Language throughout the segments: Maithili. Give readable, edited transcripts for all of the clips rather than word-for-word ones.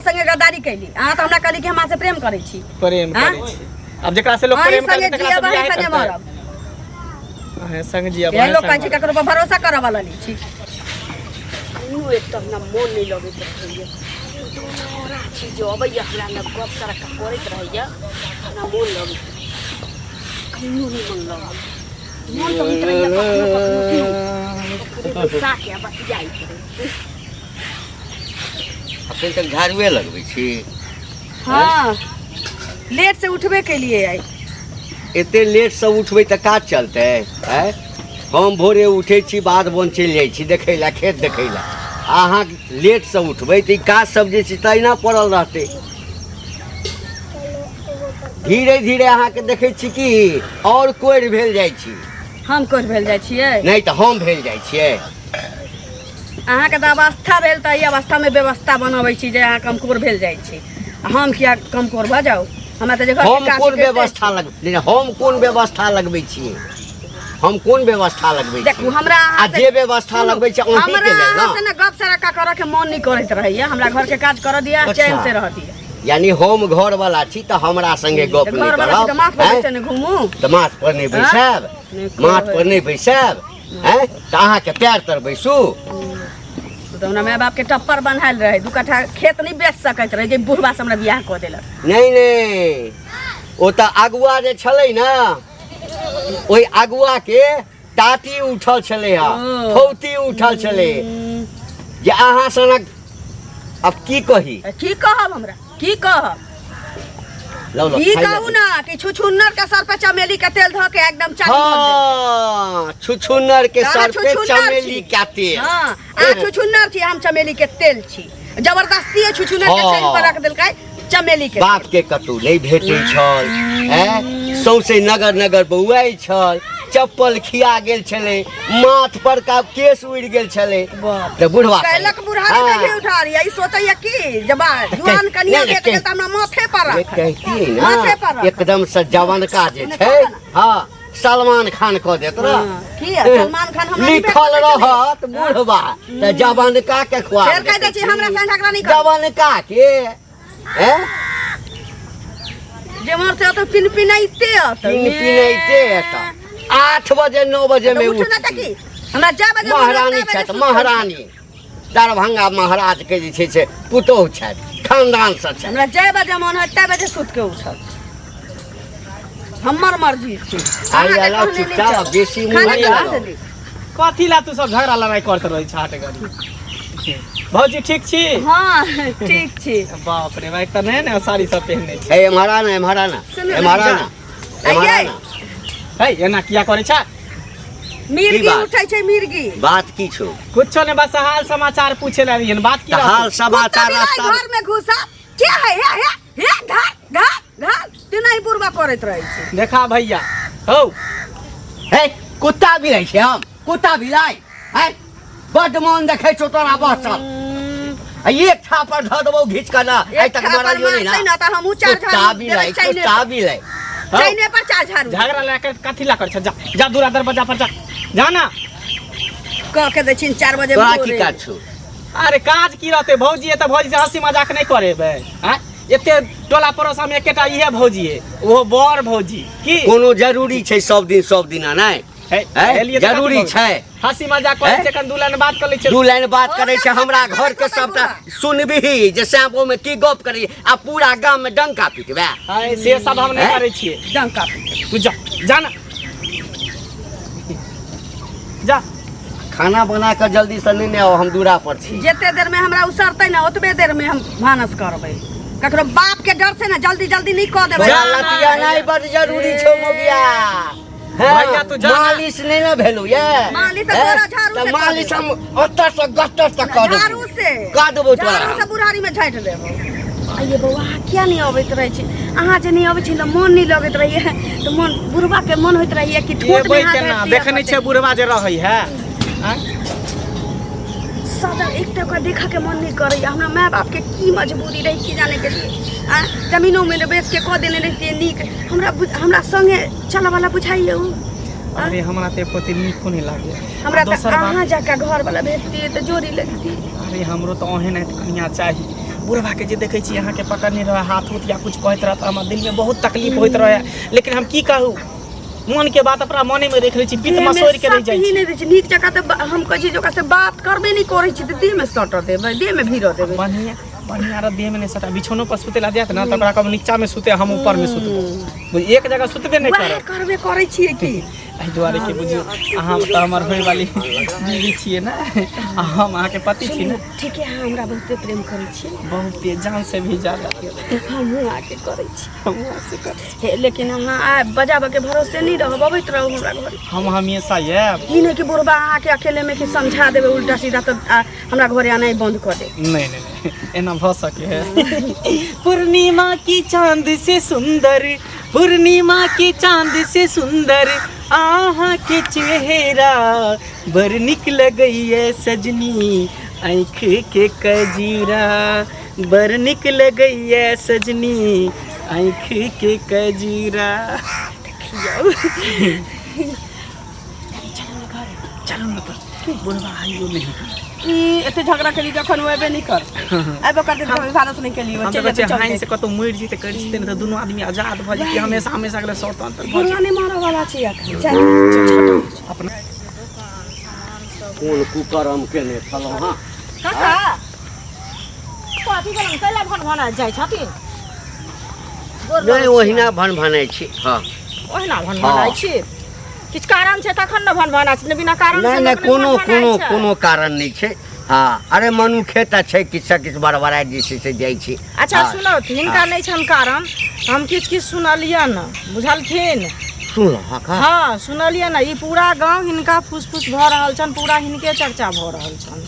संगे गद्दारी कैली अहाँ तो हमरा कहली कि हमरा से प्रेम करै छी प्रेम करै छी अब जेकरा से लोग प्रेम करे तकरा से बियाह संगे मरब है संग जिया ये लोग कहै छै ककरो पर भरोसा करऽ वाला नहीं छी नु एकदम ना मन नहीं लगैत रहैया तोरा छी जो अबैया हमरा लग गप सारा करैत रहैया ना मन लगैत कहियो नहीं मन लगल मन तो भीतर कखनो साके बतियाई करे अखन तक झाड़ुए लगबै छी। हाँ लेट से उठबे के लिए आई एते लेट से उठबै त काज चलतै हैं। हम भोरे उठै छी बाध बन चलि जाइ छी देखै ला खेत देखै ला अहाँ लेट से उठबै त काज सब जे छै तहिना पड़ल रहतै। धीरे धीरे अहाँके देखै छी कि और कोढ़ भेल जाइ छी। हम कोढ़ भेल जाइ छियै नहीं त हम भेल जाइ छियै। अहाँके तऽ अवस्था भेल तऽ ई अवस्था में व्यवस्था बनाबै छी जे अहाँ कमकोर भेल जाइ छी हम किया कमकोर भऽ जाउ हमरा तऽ जगह हम कोन व्यवस्था लगबै हम कोन व्यवस्था लगबै छी हम कोन व्यवस्था लगबै छी देखू हमरा आ जे व्यवस्था लगबै छी अहीं के लेल ना से ना गप सारा का करऽ के मन नहीं करैत रहैया हमरा घर के काज करऽ दिया चैन से रह दिया यानी हम घर वाला छी त हमरा संगे गप नहीं करब माथ पर से न घुमू त माथ पर नहीं बैसब माथ पर नहीं बैसब हैं त अहाँ के पैर तर बैसू तो हमरा माय बाप के टप्पर बनायल रहे दू कट्ठा खेत नहीं बेच सकैत रहे जे बुढ़वा से हमरा बियाह कऽ देलक नहीं नहीं ओ त अगुआ जे छलै ना ओई अगुआ के टाटी उठल छलै हा फौती उठल छलै जे अहाँ सनक अब की कही की कहब हमरा की कहब ई कहू ना कि छुछुन्नर के सर पे चमेली के तेल धऽ के एकदम चाली हां छुछुन्नर के सर पे चमेली के तेल हां आ छुछुन्नर छी हम चमेली के तेल छी जबरदस्ती है छुछुन्नर के तेल पर रख देलकै चमेली के बाप के कतौ नहीं भेटै छल हैं सौसे नगर नगर बौआई छल चप्पल खिया गेल छले माथ पर का केस उड़ गेल छले त बुढ़वा कहलक बुढ़ारी में भी उठा रही ई सोचैया कि जब जुआन कन्या भेट गेल त हमरा माथे पर रख कहती ना एकदम से जवान का जे छै हां सलमान खान कह देत रह की सलमान खान हमरा लिखल रहत बुढ़वा त जवान का के खुआ फेर कह दे छी हमरा संग झगड़ा नहीं कर जवान का के हैं जे मोर से तो पिनपिनाइते त 8 बजे 9 बजे में उठ हमरा जा बजे महारानी छथि महारानी दरभंगा महाराज के जे छै से पुतोह छथि खानदान से छथि हमरा जा बजे मन होय ता बजे सुत के उठल हमर मर्जी छी आई आला चुपचाप बेसी मुंह कथी ला तू सब झगड़ा लड़ाई करत रहै छाट गरी भौजी ठीक छी हां ठीक छी बाप रे भाई त नहीं ना साड़ी सब पहनने छी ए महाराना महाराना महाराना है एना किया करे छ मिर्गी उठै छै मिर्गी बात की छौ कुछो ने बस हाल समाचार पूछे ला रही बात की हाल समाचार रास्ता घर में घुसा क्या है घाट घाट घाट तू नहीं बुरबा करैत रहै छी देखा भैया हो हे कुत्ता भी रहै छै हम कुत्ता भी लाई है बड मन देखै छौ तोरा बसल एक छापर ध देबो घिच के ना आइ तक मारलियो नहीं ना त हमहु चार कुत्ता भी लाई चाइने पर चार झाड़ू झगड़ा लेकर कथी ला कर छ जा जा दूर दरवाजा पर जा जाना कह के दे 4 बजे तोरा की काज छौ अरे काज की रहते भौजी त भौजी से हंसी मजाक नहीं करेबे हैं एते टोला पड़ोसा में एकेटा इहे भौजी है वो बड़ भौजी की कोनो जरूरी छै सब दिन नहीं जरूरी छै हंसी मजाक करे छै कन दू लाइन बात कर ले छै दू लाइन बात करे छै हमरा घर के सबटा सुनबही जे सांपो में की गप करी आ पूरा गांव में डंका पिटबे हाय से सब हम नहीं करे छिए डंका तू जा जाना जा खाना बना के जल्दी से लेने आओ हम दूरा पर छी जते देर में हमरा उसरतै ना ओतबे देर में हम भानस करबै ककरो बाप के डर से ना जल्दी जल्दी नहीं क देबै लतिया नहीं बड़ जरूरी छौ मोगिया भैया तू जा मालिश नहीं ना भेलु ये मालिश तो तोरा झाड़ू से मालिश हम ओतर से गटर तक कर देबो झाड़ू से का देबो तोरा झाड़ू से बुढ़ारी में झाँट देबो आइए बौआ किया नहीं आबैत रहै छी अहाँ जे नहीं आबै छी त मन नहीं लगैत रहैए त मन बुढ़वा के मन होइत रहैए कि ठोट में हाथ देखै छै बुढ़वा जे रहै है सदा एक टका देखा के मन नहीं करैया हमरा माय बाप के की मजबूरी रही की जाने के लिए जमीनों में बेच के कह देने रहती नीक हमरा संगे चला वाला बुझाइए अरे हमरा ते पति नीक नहीं लागे हमरा त अहाँ जाका घर वाला भेटती त जोड़ी लगती अरे हमरो तो ओहे नहीं कन्या चाहिए बुढ़वा के जे देखै छी अहाँ के पकड़ नहीं रहा हाथ उठ या कुछ कहत रहा हमरा दिल में बहुत तकलीफ होइत रहे लेकिन हम की कहू मन के बात अपना मने में रख लै छी पित मसोर के रह जाइ छी नहीं दै छी नीक जका त हम कहै छी जोका से बात करबे नहीं करै छी त देह में सट देबै देह में भीड़ देबै बढ़िया बढ़िया रे देह में नहीं सटा बिछौनो पर सुते ला जात ना त ओकरा कब नीचा में सुते हम ऊपर में सुते एक जगह सुतबे नहीं करे करबे करै छियै की एहि दुआरे के बुझियो अहाँ त हमर होय वाली बीवी छियै ना हम अहाँ के पति छी ना ठीक है हमरा बहुते प्रेम करै छियै बहुत जान से भी ज्यादा हम आके करै छी हम से कर लेकिन अहाँ बजाबे के भरोसे नहीं रहब अबैत रहू हमरा घर हम हमेशा ये ई नहीं कि बुढ़बा अहाँ के अकेले में कि समझा देबे उल्टा सीधा त हमरा घरे आना बंद कर दे नहीं एना भ सके है पूर्णिमा की चांद से सुंदर पूर्णिमा की चांद से सुंदर आहा के चेहरा बर निकल गई है सजनी आँख के कजीरा बर निकल गई है सजनी आँख के कजीरा चलो न तो बुढ़वा आइयो नहीं एते झगड़ा के लिए जखन वेबे नहीं कर एबे करते तो सारा से नहीं के लिए हम तो बच्चे हाइन से कतो मुड़ जीते कर जीते न तो दोनों आदमी आजाद भ जेती हमेशा हमेशा के स्वतंत्र भ बुढ़वा नहीं मारे वाला छी अखन अपना कोन कुकरम केने छलौ हां काका पाटी गलम कैला भन भना जाय छथिन नहीं ओहिना भन भनाइ छी हां ओहिना भन भनाइ छी किछ कारण छै तखन न भन भना छै बिना कारण से नहीं कोनो कारण नहीं छै हाँ अरे मनुखे त छै किछ बड़बड़ा जे से जाइ छी अच्छा सुनो हिनका नहीं छन कारण हम किछ सुनलिया न बुझलखिन सुन हाँ सुनलिया न ई पूरा गांव हिनका फुसफुस भ रहल छन पूरा हिनके चर्चा भ रहल छन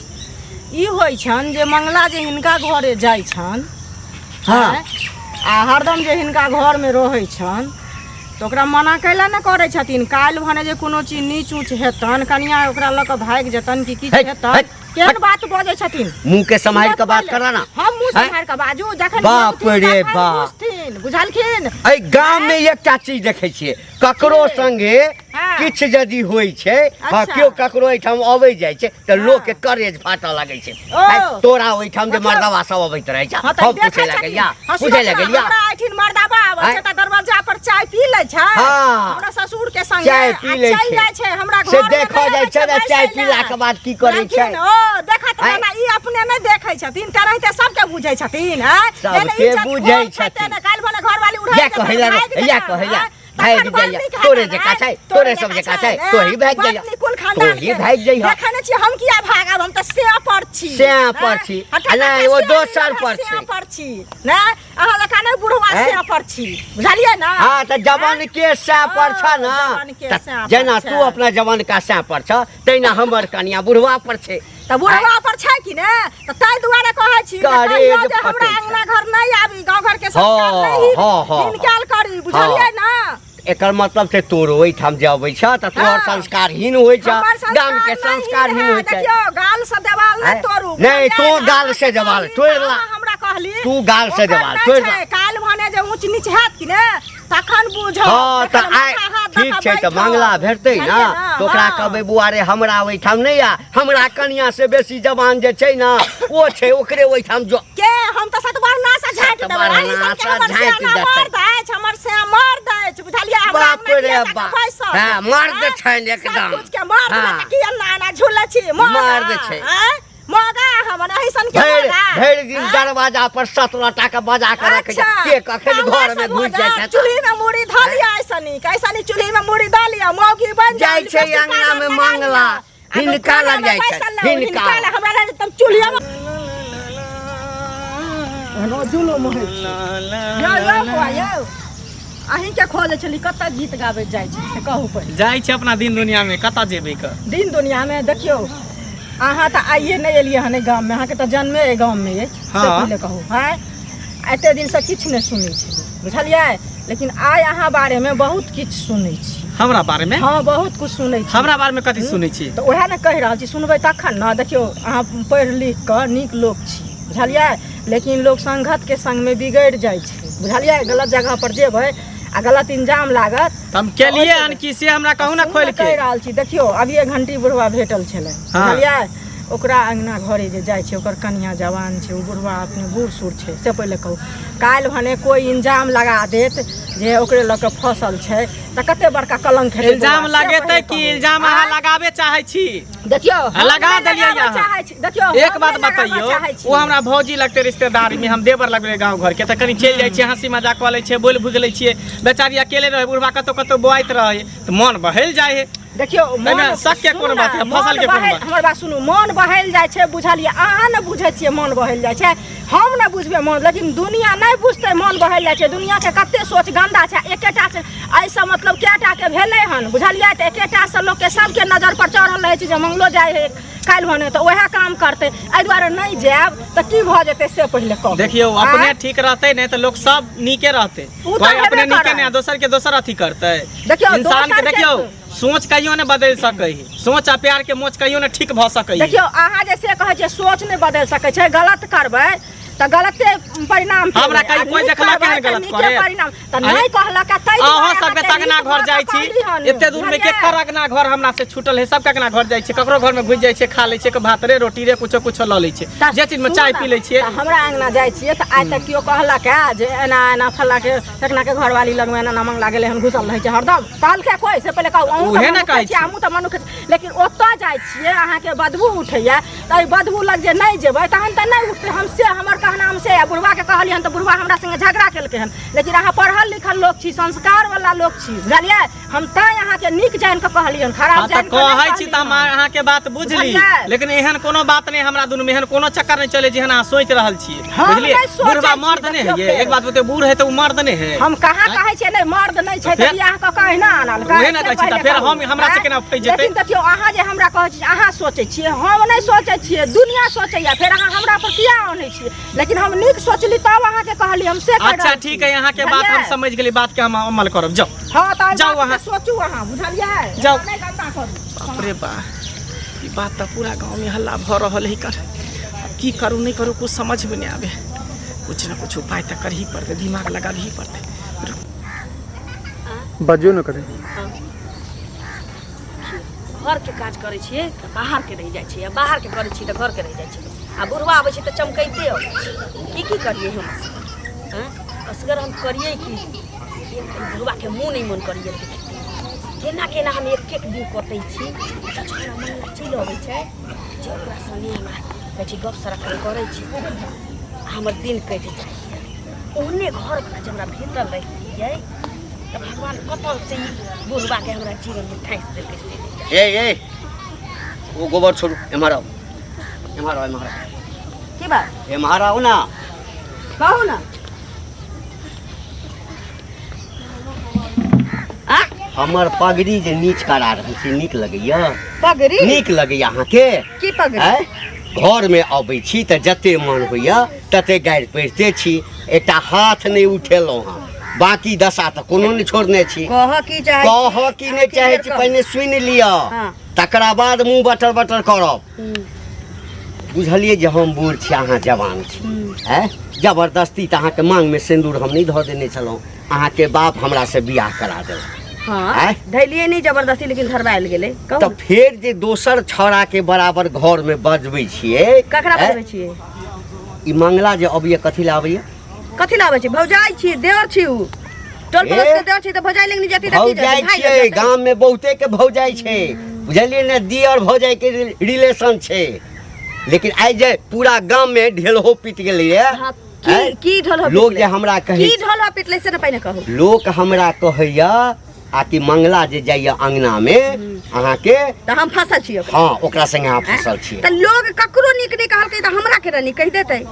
ई होय छन जे मंगला जे हिनका घरे जाय छन हाँ आ हरदम जे हिनका घर में रहै छन तो ओकरा मना कैला न करे छथिन काल भने जे कोनो चीज नीच ऊंच हेतन कनिया ओकरा ल के भाग जतन कि किछ हेतन केन बात बजे छथिन मुंह के संभाल के बात करा ना हम मुंह संभाल के बाजू जखन बाप रे बाप बुझलखिन ए गांव में एकटा चीज देखे छिए ककरो संगे किछ यदि होय छै हां केओ ककरो एठाम अबै जाय छै त लोग के करेज फाटऽ लागै छै तोरा ओइठाम जे मर्दावा सब अबैत रहै छै हम पूछे लागलिया हमरा एठिन मर्दावा आबै छै त दरवाजा पर चाय पी लै छै हमरा ससुर के संगे चाय पी लै छै हमरा घर से देखा जाय छै चाय पीला के बाद की करै छै देखत ना ई अपने नहीं देखे छथिन करैते सबके बुझै छथिन सबके बुझै छथिन काल भने घर वाली उठा या कहैला भाग जाइया तोरे जका छै तोरे सब जका छै तोही भाग जाइया तोही भाग जाइया देखने छी हम किया भागब हम त से पर छी नहीं वो दोसर पर छी ना अहाँ लका नहीं बुढ़वा से पर छी बुझलिए ना हां त जवान के से पर छ ना जेना तू अपना जवान का से पर छ तैना हमर कनिया बुढ़वा पर छै त बुढ़वा पर छै कि ने त तै दुआरे कहै छी जे हमरा अंगना घर नहीं आबी गांव घर के संस्कार नहीं इनकाल करी बुझलिए ना एकर मतलब छै तोरो ओइठाम जे अबै छ त तोहर संस्कारहीन होय छ गाम के संस्कारहीन होय छै देखियो गाल से देवाल नहीं तोरू नहीं तो गाल से देवाल तोड़ला हमरा कहली तू गाल से देवाल तोड़ला काल भने जे ऊंच नीच हैत कि ने तखन बुझो हां त आइ ठीक छै त मंगला भेटतै ना तो ओकरा कहबै बुआ रे हमरा ओइठाम नहीं आ हमरा कन्या से बेसी जवान जे छै ना ओ छै ओकरे ओइठाम जो के हम त सतबरना से झाट देबै हमर से मार दै बुझलिए हमरा बाप रे बाप हां मर्द छै एकदम कुछ के मार दे कि अन्ना झूले छी मर्द छै मगा हम ऐसन के भैर दिन दरवाजा पर 17 टाका बजा के रखे छै के कखन घर में घुस जाय छै चूल्ही में मुड़ी धलिया ऐसनी चूल्ही में मुड़ी धलिया मौगी बन जाय छै अंगना में मंगला हिनका लग जाय छै हिनका हमरा तुम चूल्ही में नो जुलुम है यो अहीं के खोले छली कत गीत गावे जाय छै से कहू पर जाय छै अपना दिन दुनिया में कत जेबे क दिन दुनिया में देखियो अहाँ त आइए नहीं एलिए हने गांव में अहाँ के त जन्मे ए गांव में है से पहले कहू हां एते दिन से किछ नहीं सुनै छी बुझलिए लेकिन आइ अहाँ बारे में बहुत किछ सुनै छी हमरा बारे में हां बहुत कुछ सुनै छी हमरा बारे में कथि सुनै छी त ओहे न कह रहल छी सुनबै तखन न देखियो अहाँ पढ़ लिख क नीक लोग छी बुझलिए लेकिन लोग संगत के संग में बिगड़ जाय छै बुझलिए गलत जगह पर जेबै आ गलत इंजाम लागत हम के लिए अन की से हमरा कहू ना खोल के कह रहल छी देखियो अभी 1 घंटी बुढ़वा भेटल छले बुझलिए ओकरा अंगना घरे जे जाइ छै ओकर कन्या जवान छै, ओ बुढ़वा अपने बूढ़ सूढ़ छै, से पहिले कहू। काल्हि भने कोई इंजाम लगा देत जे ओकरे लऽ के फसल छै तऽ कते बड़का कलंक हेतै। इल्जाम लगेतै कि इल्जाम अहाँ लगाबे चाहै छी? देखियो लगा देलियै यहाँ। देखियो एक बात बताइयो, वो हमरा भौजी लगते रिश्तेदारी में, हम देवर लगले गाँव घर के, तो कहीं चल जाए छे, हंसी मजाक कऽ लै छे, बोल भूग लै छियै, बेचारी अकेले रहे, बुढ़वा कतौ कतौ बोआइत रहे तो मन बहल जाए है। देखियो शक के कोन बात है, फसल के कोन बात? हमर बात सुनू, मन बहल जाइ छै, बुझलियै? अहाँ ने बुझै छियै मन बहल जाइ छै, हम ने बुझबै मन, लेकिन दुनिया नहीं बुझतै मन बहल जाइ छै। दुनिया के कते सोच गंदा छै, एकेटा से ऐसा मतलब केटा के भेलै हन, बुझलियै? तऽ एकेटा से लोग के सबके नजर पर चढ़ल रहै छै जे मंगलो जाय है काल्हि भने तऽ वएह काम करतै, एहि दुआरे नहीं जायब तऽ की भऽ जेतै से पहिले कहू। देखियो अपने ठीक रहते नहीं तो लोग सब नीके रहते, कोई अपने नीके नहीं दोसर के दोसर अथी करते। देखियो इंसान के देखियो सोच कहियो ने बदल सकै है, सोच आ प्यार के मोच कहियो ने ठीक भ सकै है। देखियो अहाँ जैसे कहै छै सोच नहीं बदल सकै छै, गलत करबै तऽ गलते परिणाम हमरा कहीं कोई देखला केहन गलत करे परिणाम तऽ नहीं कहलक। अहाँ सब के तगना घर जाइ छी, एते दूर में केकर अगना घर हमरा से छूटल है, सब के अगना घर जाइ छी, ककरो घर में घुस जाइ छै, खा लै छै, भात रे रोटी रे कुछो कुछो ल लै छै, जे चीज में चाय पी लै छियै। हमरा अंगना जाइ छियै तऽ आइ तक केओ कहलक है जे एना एना फल्ला के ठेकना के घरवाली लग में एना नामंग लागल हन, घुसल रहै छै हरदम, कहलकै कोई से पहिले कहू उहे ने कहै छी, हमहूँ तऽ मनुख, लेकिन ओतऽ जाइ छियै अहाँ के बदबू उठैया तऽ बदबू लग जे नहीं जेबै तहन तऽ नहीं उठतै। हमसे हमर कहना हमसे बुढ़वा के कहलियै हन तऽ बुढ़वा हमरा संगे झगड़ा केलकै हन, लेकिन अहाँ पढ़ल लिखल लोग छी, संस्कार वाला लोग छी, बुझलियै? हम तैं अहाँ के नीक जान के कहलियै हन, खराब जान के कहै छी त हम अहाँ के बात बुझली, लेकिन एहन कोनो बात नहीं, हमरा दुनू में एहन कोनो चक्कर नहीं चले जेहन अहाँ सोच रहल छी, बुझलियै? बुढ़वा मर्द नहीं है, ये एक बात बते, बूढ़ है तो मर्द नहीं है। हम कहाँ कहै छियै नहीं मर्द नहीं छै तऽ बियाह क कहना आनल उहे न कहै छी त फेर हम हमरा से केना फै जेतै? लेकिन देखियो अहाँ जे हमरा कहै छी अहाँ सोचै छियै, हम नहीं सोचै छियै, दुनिया सोचैया, फेर अहाँ हमरा पर किया आनै छियै? लेकिन हम नीक सोचली तब अहाँ के कहली, हम से अच्छा ठीक है, यहाँ के बात हम समझ गेली, बात के हम अमल करब। जाओ हां त जाओ वहाँ सोचू अहाँ, बुझलियै? जाओ। नहीं गलता करू। बाप रे बा, ई बात तो पूरा गांव में हल्ला भ रहल है, कर की करू नहीं करू कुछ समझ में नहीं आवे, कुछ ना कुछ उपाय तो कर ही पड़ते, दिमाग लगा ही पड़ते। बजियो न करे। घर के काज करे छियै तऽ बाहर के रह जाइ छियै, बाहर के करे छियै तऽ घर के रह जाइ छियै, आ बुढ़वा आबै छै तऽ चमकैते अबै छै। की करिए हम? हैं असगर हम करिए कि बुढ़वा के मुंह नहीं मन करिए, केना केना हम एक एक दिन कटै छी तऽ छोरा मन चलि अबै छै जे ओकरा संगे हमरा कहै छी गप सड़क करै छी, हमर दिन कटि जाइ। ओहने घर पर जे हमरा भीतर रहियै तऽ भगवान कतऽ से बुढ़वा के हमरा जीवन में ठाइस देलकै से। ए वो गोबर छोड़ू, एम्हर आओ, एम्हर आओ, एम्हर आओ। की बात? एम्हर आओ ना, कहू ना। हमर पगड़ी जे नीच करा रहल छी नीक लगैया? पगड़ी नीक लगैया अहाँके? की पगड़ी? घर में अबै छी तऽ जते मन होइया तते गारि पढ़िते छी, एकटा हाथ नहीं उठेलहुँ हँ, बाकी दशा तऽ कोनो नहीं छोड़ने छी। कह की चाहे? कह की नहीं चाहे छी, पहिने सुनि लिअ, तकरा बाद मुँह बटर बटर करब। बुझलिए जे हम बूढ़ छी, अहाँ जवान छी, हैं? जबरदस्ती तऽ अहाँके मांग में सिंदूर हम नहीं धऽ देने छलहुँ, अहाँके बाप हमरा से बियाह करा देलक। हाँ धैलिए नहीं जबरदस्ती, लेकिन धरबायल गेलै। तो फिर जे दोसर छौड़ा के बराबर घर में बजबै छियै, ककरा बजबै छियै? ई मंगला जे अबैया कथी ला अबैया? कथी ला आबै छै? भौजाई छी, देवर छी, उ टोल पड़ोस के देवर छी तऽ भौजाई लग नहीं जाती त की भौजाई छियै, गांव में बहुते के भौजाई छै, बुझलिए ने? दियर भौजाई के रिलेशन छै, लेकिन आइ जे पूरा गांव में ढेलहो पीट गेलैया। की ढोलहो लोग जे हमरा कहै, की ढोलहो पिटले से न पहिने कहू। लोग हमरा कहैया आ कि मंगला जे जाइया अंगना में अहाँ के तऽ हम फसल छियै। हाँ ओकरा संगे अहाँ फसल छियै। तऽ लोग ककरो नीक नहीं कहलकै तऽ हमरा के नहीं कहि देतै?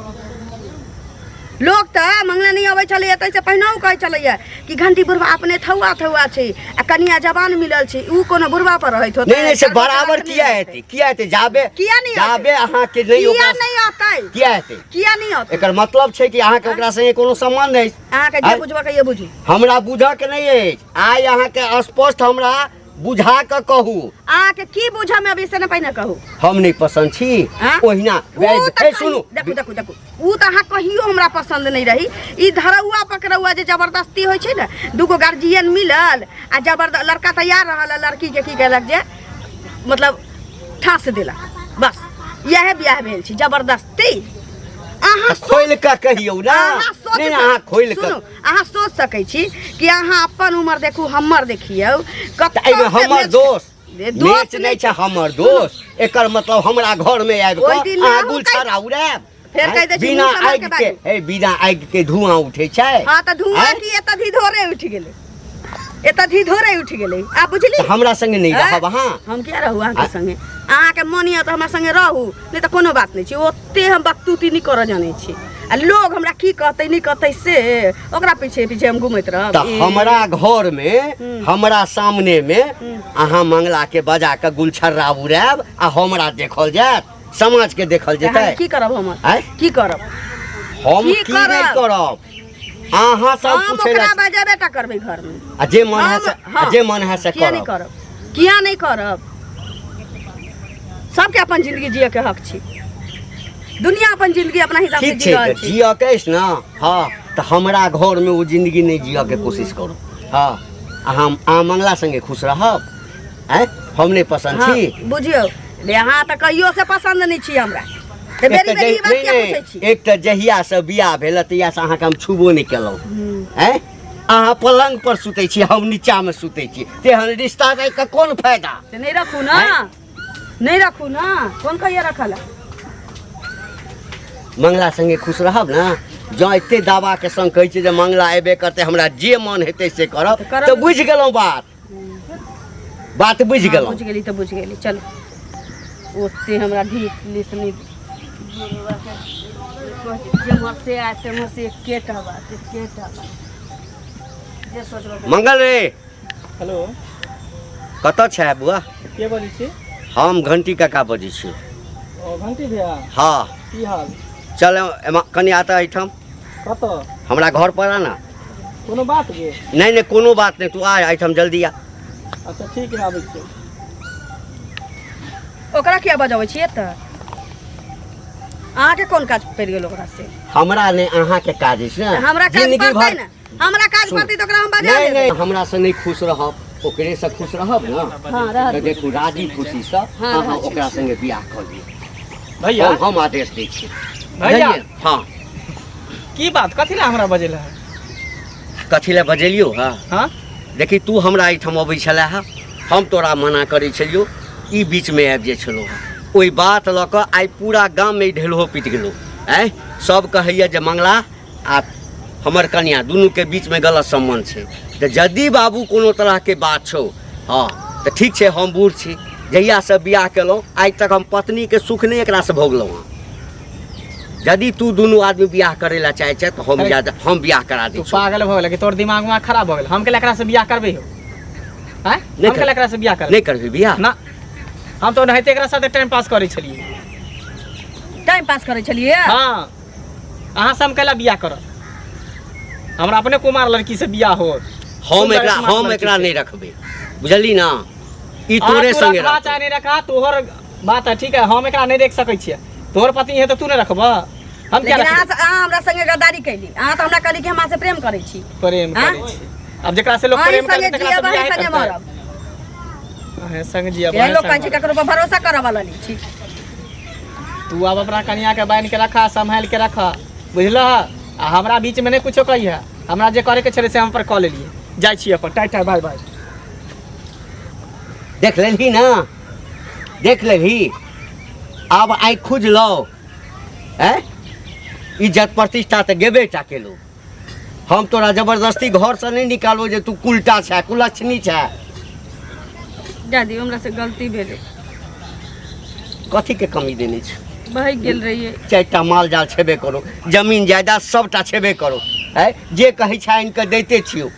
लोग तऽ मंगला नहीं अबै छलैया तै से पहिने कहै छलैया कि घंटी बुढ़वा अपने थौआ थौआ छै आ कनिया जवान मिलल छै, उ कोनो बुढ़वा पर रहैत होतै? नहीं से बराबर किया हेतै? किया हेतै? जाबे किया नहीं जाबे अहाँ के नहीं किया ओकरा नहीं आतै? किया हेतै? किया नहीं आतै? एकर मतलब छै कि अहाँ के ओकरा संगे कोनो संबंध है? अहाँ के जे बुझबा के ये बुझू, हमरा बुझऽ के नहीं है, आइ अहाँ के स्पष्ट हमरा बुझा के कहू। अहाँ के की बुझा में अभी से न पहिने कहू। हम नहीं पसंद छी ओहिना। सुनू देखू देखू देखू, उ त अहाँ कहियो हमरा पसंद नहीं रही। ई धरौआ पकड़ौआ जे जबरदस्ती होइ छै न, दूगो गार्जियन मिलल आ जबरदस्त लड़का तैयार रहल, लड़की के की कहलक जे मतलब ठास देला, बस यह ब्याह भेल छी जबरदस्ती अहाँ खोल के कहियौ ना अहाँ सोच नहीं अहाँ खोल के सुनू अहाँ सोच सकै छी कि अहाँ अपन उम्र देखू हमर देखियौ एहिमे हमर दोस्त दोस्त दोस्त नहीं छै हमर दोस्त एकर मतलब हमरा घर में आबि ओहि कऽ दिन अहाँ अहूँ गुलछरा उड़ायब फेर कहि दै छी बिना मुँह समाके आगि के बाजू। हे बिना आगि के धुआं उठे छै हाँ तऽ धुआं आँय? की एतऽ धीधोरे उठि गेलै एतऽ धीधोरे उठि गेलै आ बुझली तऽ हमरा संगे नहीं आँय? रहब अहाँ हम किया रहू अहाँके आँय? संगे अहाँके मोन यऽ तऽ हमरा संगे रहू नहीं तऽ कोनो बात नहीं छै ओते हम बकतूती नहीं करऽ जानै छी आ लोग हमरा की कहतै नहीं कहतै से ओकरा पीछे पीछे हम घुमैत रहब तऽ हमरा घर में हमरा सामने में अहाँ मंगला के बजा के गुलछर्रा उड़ायब आ हमरा देखल जायत समाज के देखल तऽ हम जेतै की करब हम आँय? की करब हम की की नहीं करब? करब अहाँ सब हम पूछे ओकरा बजेबे टा करबै घर में आ जे मन है से हाँ। जे मन है से किया नहीं करब करब किया नहीं करब सबके अपन जिंदगी जिए के हक छी दुनिया अपन जिंदगी अपना हिसाब से ठीक जी छै रहल तऽ छी जिय के अछि ने हाँ तऽ हमरा घर में वो जिंदगी नहीं जिय के कोशिश करू हाँ अहाँ मंगला संगे खुश रहब आँय हम नहीं पसंद हाँ, छी बुझियौ ले अहाँ तऽ कहियो से पसंद नहीं छी हमरा तऽ एक बेरी तऽ बेरी ई बात किया पूछै छी एक तऽ जहिया से बियाह भेल तहिया से अहाँके हम छुबो नहीं केलहुँ हैं अहाँ पलंग पर सुतै छी हम नीचा में सुतै छी तेहन रिश्ता रहि के कोन फायदा तऽ नहीं रखू ना नहीं रखू ना कोन कहिया रखल है? मंगला संगे खुश रहब ना जँ एते दावा के संग कहै छै जे मंगला अयबे करतै हमरा जे मन हेतै से करब तऽ करब। तऽ बुझि गेलहुँ बात बुझि गेलहुँ बुझ गेली तऽ बुझ गेली चलो ओते हमरा ढीक लिस नहीं जेम्हर से आए तेम्हर से एकेटा बात जे सोचबो मंगल रे हेलो कतऽ छै बुआ के बजै छी हम घंटी काका बजै छी ओ घंटी भैया हाँ की हाल चल कनि आता एहिठाम कतऽ हमरा घर पर आ ना कोनो बात गे नहीं नहीं कोनो बात नहीं तू आ एहिठाम जल्दी आ अच्छा ठीक है आबै छियै ओकरा किया बजाबै छियै तऽ अहाँके कोन काज पड़ि गेल ओकरा से हमरा ने अहाँ के काज अछि ने हमरा काज जिंदगी पड़तै भर ने हमरा काज सुन। पड़तै तऽ ओकरा हम बजा नहीं लेबै नहीं हमरा से नहीं खुश रहब ओकरे से खुश रहब ना हाँ रह तऽ देखू राजी खुशी से हाँ, अहाँ राजी ओकरा संगे बियाह कऽ दियौ भैया हम आदेश दै छी भैया बुझलियै? हाँ की बात कथी ला हमरा बजेला है कथी लए बजेलियौ हाँ हाँ देखी तू हमरा एहिठाम अबै छलै है हम तोरा मना करै छलियौ ई बीच में आबि जाइ छलौ है ओहि बात लऽ कऽ आइ पूरा गाम में ढेलहो पीट गेलौ आँय सब कहैया जे मंगला आ हमर कन्या दुनू के बीच में गलत संबंध छै तऽ यदि बाबू कोनो तरह के बात छौ हाँ तऽ ठीक छै हम बूढ़ छी जहिया से बियाह केलहुँ आइ तक हम पत्नी के सुख नहीं एकरा से भोगलहुँ हँ यदि तू दुनू आदमी बियाह करे ला चाहे छै तो हम बियाह करा दै तू छी पागल भऽ गेल कि तोर दिमाग में खराब भऽ गेल हम के एकरा से बियाह करबे हो हैं नहीं हम के एकरा से बियाह करबे नहीं करबी बियाह ना हम तो नहिते एकरा साथे टाइम पास करै छलिए टाइम पास करै छलियै हाँ अहाँ से हम कैला बियाह करब हमरा अपने कुमार लड़की से बियाह हो हम एकरा नहीं रखबे बुझली ना ई तोरे संगे रखा रख चाहे नहीं रखा तोहर बात है ठीक है हम एकरा नहीं देख सकै छियै तोहर पति है तो तू नहीं रखबा हम क्या लेकिन रखबै? अहाँ हमरा संगे गद्दारी कैली अहाँ तऽ हमरा कहली कि हम अहाँ से प्रेम करै छी प्रेम हाँ? करै छी अब जेकरा से लोग अहीं प्रेम संगे करे तकरा से जियब बियाह अहीं संगे करतै मरब अहे संग जियब एहन अहे लोग कहै संग छै मरब। ककरो पर भरोसा करऽ वाला नहीं छी तू अब अपना कन्या के बांध के रखा संभाल के रखा बुझलह आ हमरा बीच में नहीं कुछो कही है हमरा जे करे के छले से हम पर कॉल लेलिए जाइ छी अपन टाटा टाटा बाय बाय देख लेलही ना देख लेलही अब आइ खुज लो हैं इज्जत प्रतिष्ठा तो गेबे टा केलो हम तोरा जबरदस्ती घर से नहीं निकालो जे तू कुलटा छै कुलक्षणी छै दादी हमरा से गलती भेलै कथी के कमी देने छै बहि गेल रहियै चारिटा माल जाल छेबे करो जमीन जायदाद सबटा छेबे करो है जे कहै छै इनके दैते छियो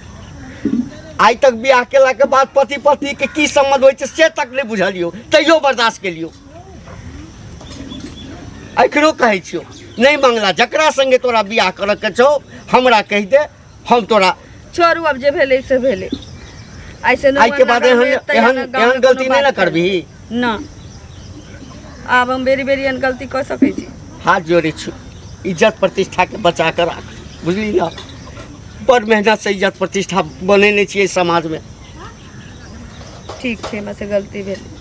आइ तक बियाह केला के बाद पति पत्नी के की संबंध होइ छै से तक नहीं बुझलियो तैयो बर्दाश्त केलियो अखनो कहै छियो नहीं मंगला जकरा संगे तोरा बियाह करऽ के छौ हमरा कहि दे हम तोरा छोड़ू अब जे भेलै से भेलै ऐसे आइ के बाद एहन गलती नहीं ना करबी ना आब हम बेरी बेरी एहन गलती कऽ सकै छी हाथ जोड़े छु इज्जत प्रतिष्ठा के बचा कर राख बुझली ना बड़ मेहनत से इज्जत प्रतिष्ठा बनेने छियै समाज में ठीक छै हमरा से गलती भेलै